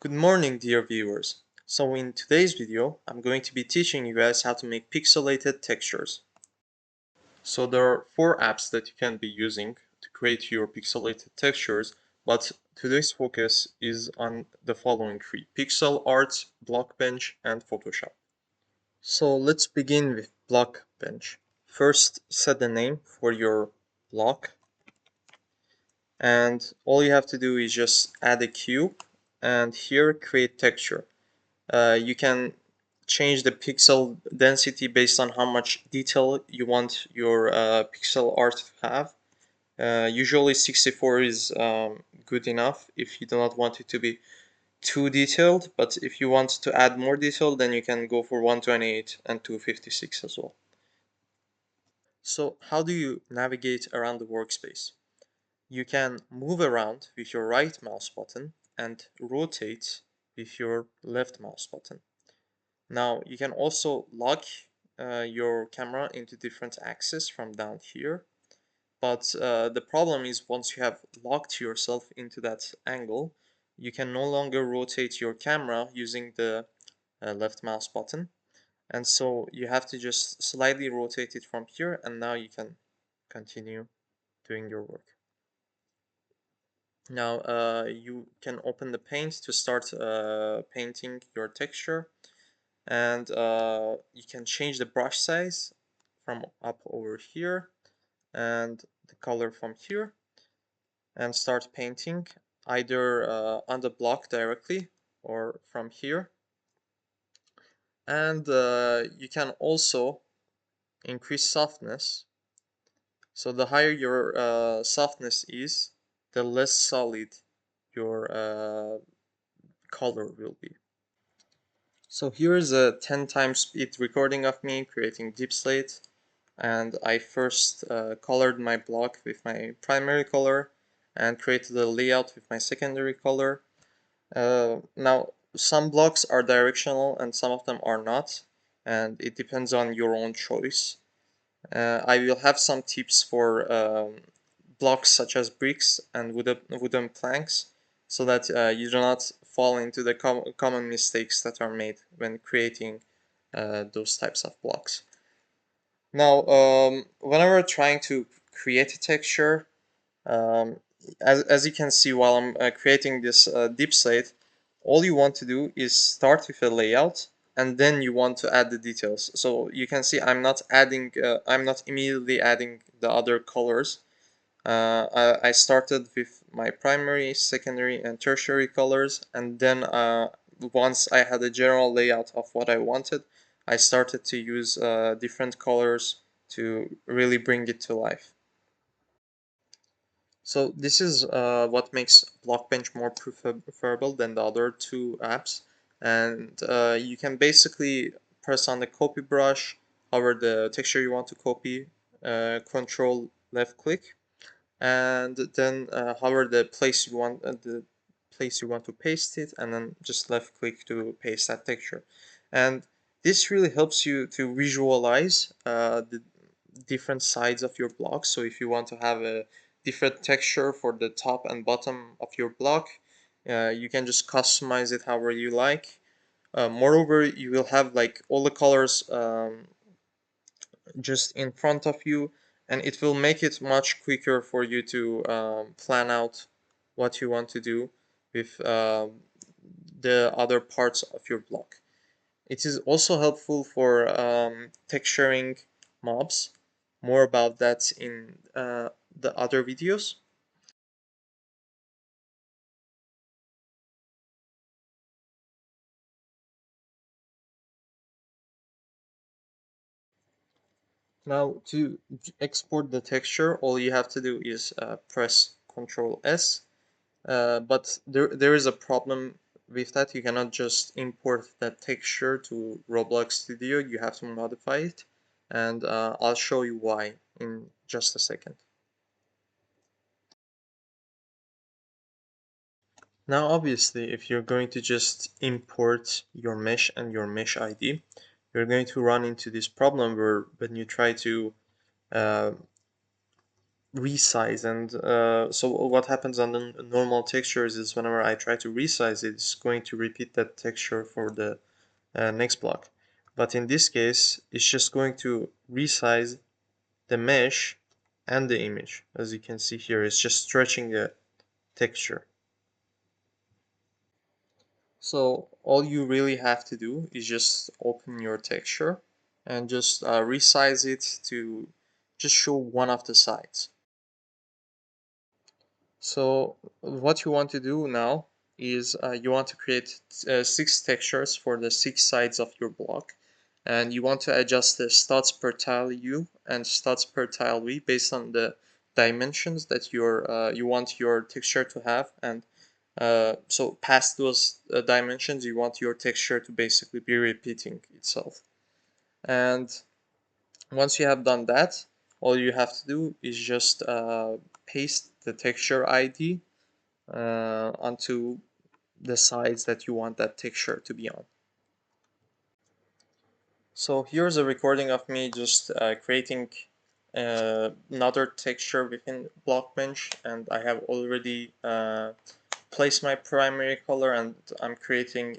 Good morning, dear viewers. So in today's video, I'm going to be teaching you guys how to make pixelated textures. So there are four apps that you can be using to create your pixelated textures, but today's focus is on the following three: Pixel Art, Blockbench, and Photoshop. So let's begin with Blockbench. First, set the name for your block, and all you have to do is just add a cube, and here create texture. You can change the pixel density based on how much detail you want your pixel art to have. Usually 64 is good enough if you do not want it to be too detailed, but if you want to add more detail, then you can go for 128 and 256 as well. So how do you navigate around the workspace? You can move around with your right mouse button and rotate with your left mouse button. Now you can also lock your camera into different axes from down here, but the problem is once you have locked yourself into that angle, you can no longer rotate your camera using the left mouse button, and so you have to just slightly rotate it from here, and now you can continue doing your work. Now you can open the paint to start painting your texture, and you can change the brush size from up over here and the color from here, and start painting either on the block directly or from here. And you can also increase softness. So the higher your softness is, the less solid your color will be. So here is a 10 times speed recording of me creating deep slate, and I first colored my block with my primary color and created a layout with my secondary color. Now some blocks are directional and some of them are not, and it depends on your own choice. I will have some tips for blocks such as bricks and wooden planks, so that you do not fall into the common mistakes that are made when creating those types of blocks. Now, whenever trying to create a texture, um, as you can see while I'm creating this deep slate, all you want to do is start with a layout, and then you want to add the details. So you can see I'm not immediately adding the other colors. I started with my primary, secondary, and tertiary colors, and then once I had a general layout of what I wanted, I started to use different colors to really bring it to life. So this is what makes Blockbench more preferable than the other two apps, and you can basically press on the copy brush, hover the texture you want to copy, control left click, and then hover the place you want to paste it, and then just left click to paste that texture. And this really helps you to visualize the different sides of your block. So if you want to have a different texture for the top and bottom of your block, you can just customize it however you like. Moreover, you will have like all the colors just in front of you, and it will make it much quicker for you to plan out what you want to do with the other parts of your block. It is also helpful for texturing mobs. More about that in the other videos. Now to export the texture, all you have to do is press Ctrl S. But there is a problem with that. You cannot just import that texture to Roblox Studio. You have to modify it, and I'll show you why in just a second. Now, obviously, if you're going to just import your mesh and your mesh ID, you're going to run into this problem where when you try to uh, resize. And so what happens on the normal textures is whenever I try to resize it, it's going to repeat that texture for the next block. But in this case, it's just going to resize the mesh and the image. As you can see here, it's just stretching the texture. So all you really have to do is just open your texture and just resize it to just show one of the sides. So what you want to do now is you want to create 6 textures for the 6 sides of your block, and you want to adjust the studs per tile U and studs per tile V based on the dimensions that you want your texture to have. And so past those dimensions, you want your texture to basically be repeating itself. And once you have done that, all you have to do is just paste the texture ID onto the sides that you want that texture to be on. So here's a recording of me just creating another texture within Blockbench, and I have already placed my primary color, and I'm creating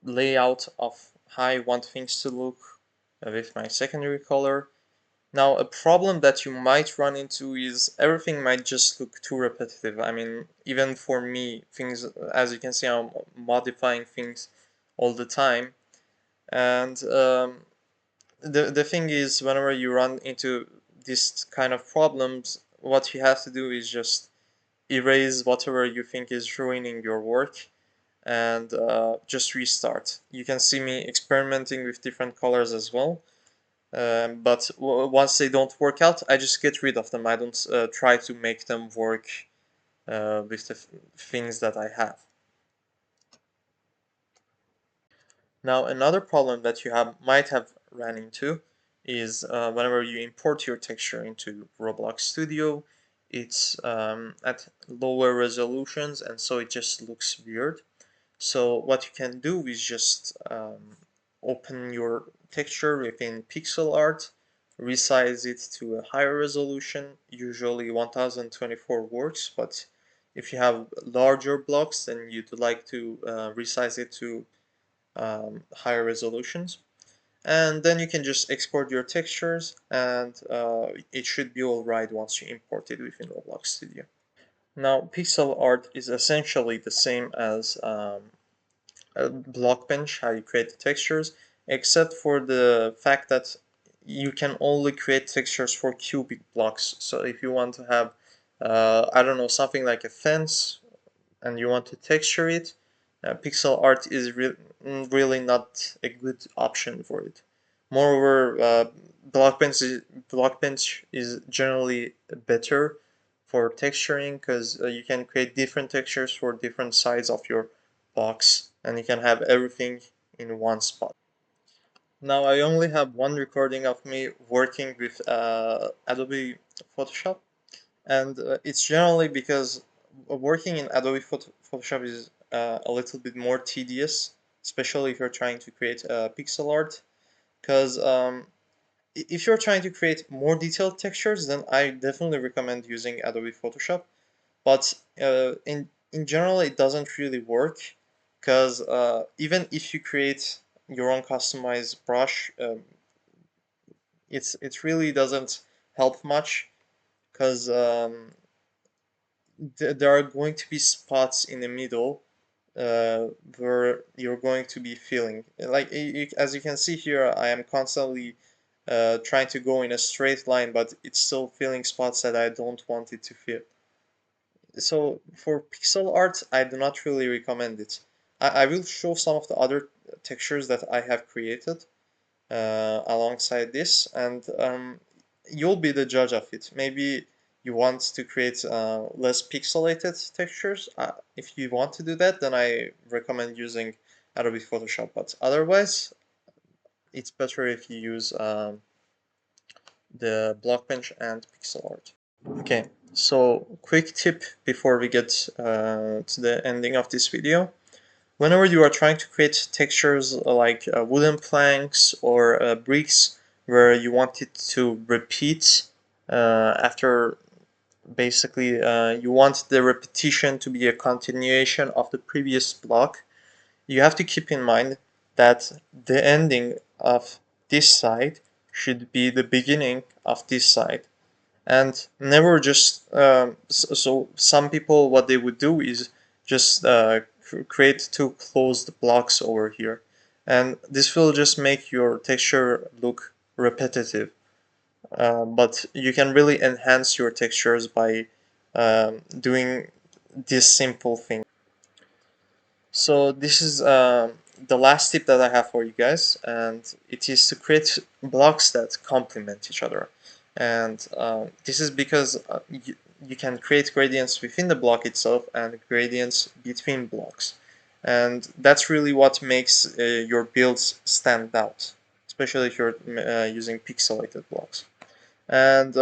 layout of how I want things to look with my secondary color. Now, a problem that you might run into is everything might just look too repetitive. I mean, even for me, things, as you can see, I'm modifying things all the time. And the thing is, whenever you run into this kind of problems, what you have to do is just erase whatever you think is ruining your work and just restart. You can see me experimenting with different colors as well. But once they don't work out, I just get rid of them. I don't try to make them work with the things that I have. Now, another problem that you might have ran into is whenever you import your texture into Roblox Studio, it's at lower resolutions, and so it just looks weird. So what you can do is just open your texture within Pixelart, resize it to a higher resolution. Usually 1024 works, but if you have larger blocks, then you'd like to resize it to higher resolutions. And then you can just export your textures, and it should be alright once you import it within Roblox Studio. Now, pixel art is essentially the same as Blockbench, how you create the textures, except for the fact that you can only create textures for cubic blocks. So if you want to have, I don't know, something like a fence and you want to texture it, pixel art is really not a good option for it. Moreover, Blockbench is generally better for texturing because you can create different textures for different sides of your box, and you can have everything in one spot. Now I only have one recording of me working with Adobe Photoshop, and it's generally because working in Adobe Photoshop is a little bit more tedious, especially if you're trying to create pixel art, because if you're trying to create more detailed textures, then I definitely recommend using Adobe Photoshop. But in general, it doesn't really work because even if you create your own customized brush, it really doesn't help much because there are going to be spots in the middle where you're going to be feeling like as you can see here. I am constantly trying to go in a straight line, but it's still feeling spots that I don't want it to feel. So for pixel art, I do not really recommend it. I will show some of the other textures that I have created alongside this, and you'll be the judge of it. Maybe you want to create less pixelated textures. If you want to do that, then I recommend using Adobe Photoshop. But otherwise, it's better if you use the Blockbench and pixel art. Okay, so quick tip before we get to the ending of this video. Whenever you are trying to create textures like wooden planks or bricks where you want it to repeat After basically you want the repetition to be a continuation of the previous block, you have to keep in mind that the ending of this side should be the beginning of this side, and never just so some people, what they would do is just create two closed blocks over here, and this will just make your texture look repetitive. But you can really enhance your textures by doing this simple thing. So this is the last tip that I have for you guys, and it is to create blocks that complement each other. And this is because you can create gradients within the block itself and gradients between blocks. And that's really what makes your builds stand out, especially if you're using pixelated blocks. And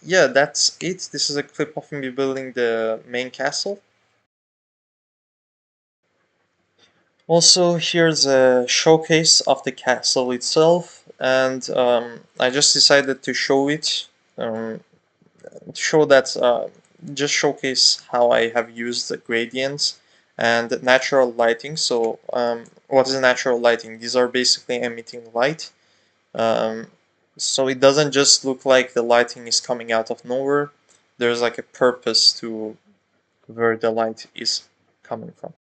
yeah, that's it. This is a clip of me building the main castle. Also, here's a showcase of the castle itself, and I just decided to show it, to show that, just showcase how I have used the gradients and natural lighting. So, what is natural lighting? These are basically emitting light, um, so it doesn't just look like the lighting is coming out of nowhere. There's like a purpose to where the light is coming from.